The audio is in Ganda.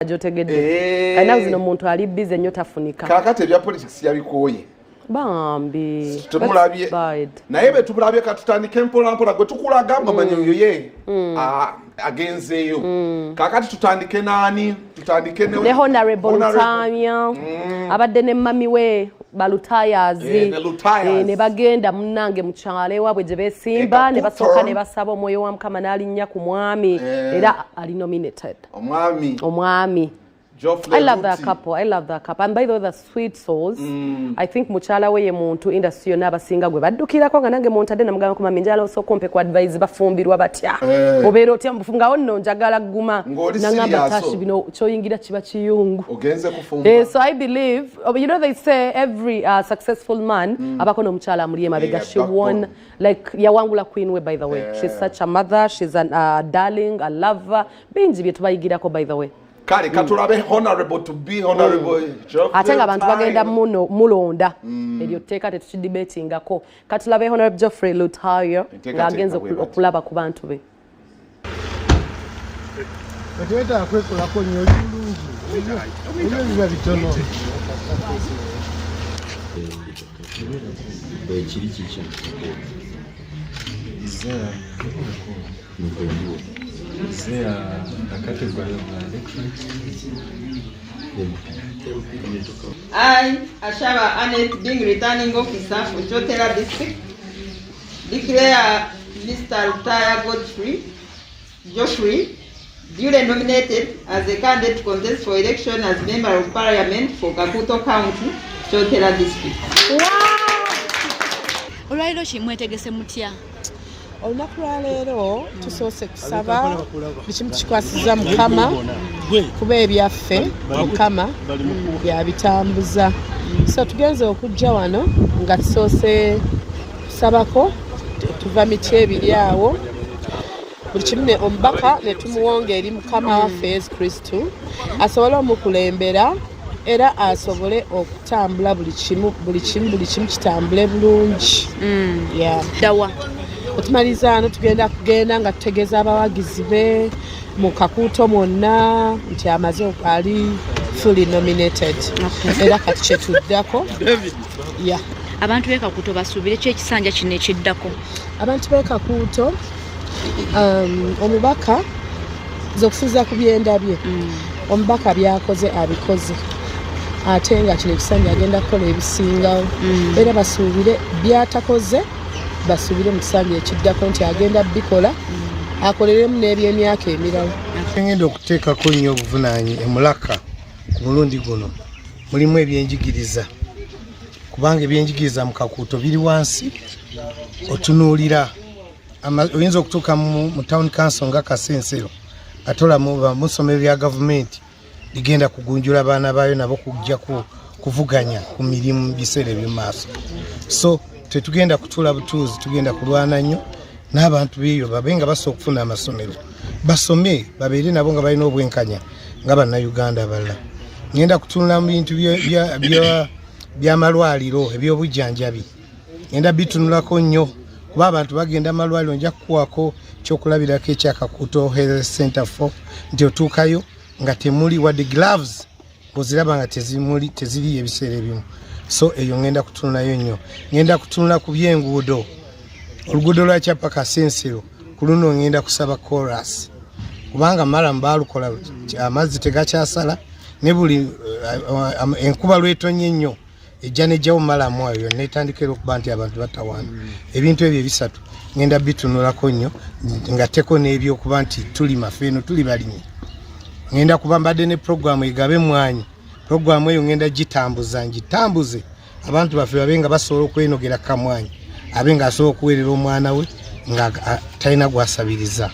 jotegedde kana zino muntu ali busy nnyo tafunika kakati ebya politics yabikoye bambi tumulabye naye betulabye katutandike mpola mpola gwe tukulaga mbamanyo ye agenzeyo kakati tutandike nani tutandike ne honorable Tamya abadde ne mami we balutayazi ne bagenda munange mukyale wabwe gye besimba ne basooka ne basaba omwoyo wa Mukama n'alinnya ku mwami era ali nominated omwami I love that couple. I love that couple. And by the way, the sweet souls. I think muchala we ye muntu industry yonna abasinga gwe baddukirako nga nange muntu adde namugamba ku mami njala osokompe ku advise bafumbirwa batya. Obeera otya mufunga onno njagala guma nangamba tashi bino kyoyingira kiba kiyungu. Ogenze kufumba. So I believe, you know they say every successful man abako no muchala amuli emabega. She won like Yawangula Queen we by the way. She's such a mother, she's a darling, a lover. Bingi bye tubayigirako by the way. Kale katulabe honorable to be honorable atenga abantu bagenda muno mulonda ebyo teka tetukidebatingako katulabe honorable Geoffrey Lutayo ngagenze okulaba ku bantu be Etweta akwekola ko nnyo bulungi ebyo bitono ekiri kikya I, Ashaba Annette, being returning officer for Jotela District, declare Mr. Lutaya Godfrey Joshua duly nominated as a candidate to contest for election as Member of Parliament for Kakuto County, Jotela District. Wow! Olwairo kimwetegese mutya? Olunaku lwa leero tusoose kusaba bikimu kikwasiza Mukama kuba ebyaffe Mukama yabitambuza. So tugenze okujja wano nga tusoose kusabako tuva miti ebiri awo buli kimu ne omubaka ne tumuwonga eri Mukama waffe Yesu Kristo asobole omukulembera era asobole okutambula buli kimu kitambule bulungi. Dawa otumaliza ano tugenda nga tutegeeza abawagizi be mu Kakuuto mwonna nti amaze ali fully nominated. Era kati kyetuddako abantu b'e Kakuuto basuubire ki ekisanja kino ekiddako? Abantu b'e Kakuuto omubaka zokusinza ku byenda bye omubaka byakoze abikoze ate nga kino ekisanja agenda kukola ebisingawo era basuubire byatakoze basubire mu kisanja ekiddako nti agenda bikola akoleremu n'ebyemyaka emirala. Ngenda okuteekako nnyo obuvunaanyi emulaka ku mulundi guno mulimu ebyenjigiriza kubanga ebyenjigiriza mu Kakuuto biri wansi otunuulira oyinza okutuuka mu town council nga Kasensero atola mu ssomero lya gavumenti ligenda kugunjula abaana baayo nabo kujja kuvuganya ku mirimu biseera eby'omaaso. So tetugenda kutula butuuzi tugenda kulwana nnyo n'abantu beeyo babenga basobola okufuna amasomero basome babeere nabo nga balina obwenkanya nga bannayuganda abalala. Ngenda kutunula mu bintu by'amalwaliro ebyobujjanjabi ngenda bitunulako nnyo kuba abantu bagenda amalwaliro nja kukuwako kyokulabirako ekya Kakuuto Health Center for nti otuukayo nga temuli wadde gloves oziraba nga teziri ebiseera ebimu. So eyo ngenda kutunulayo nnyo. Ngenda kutunula ku by'enguudo oluguudo lwa Kyapa Kasensero ku luno ngenda kusaba chorus kubanga Malamu baalukola amazzi tegakyasala ne buli enkuba lwetonye nnyo ejja nejjawo Malamu ayo netandikira okuba nti abantu batawaana. Ebintu ebyo bisatu ngenda bitunulako nnyo ngatteko n'ebyokuba nti tulima ffeeno tuli balimi. Ngenda kuba mbadde ne programu egabe mwanyi. Programu eyo ngenda gitambuza ngitambuze abantu baffe babenga basobola okwenogera kamwanyi abenga asobola okuweerera omwana we nga talina gwasabiriza.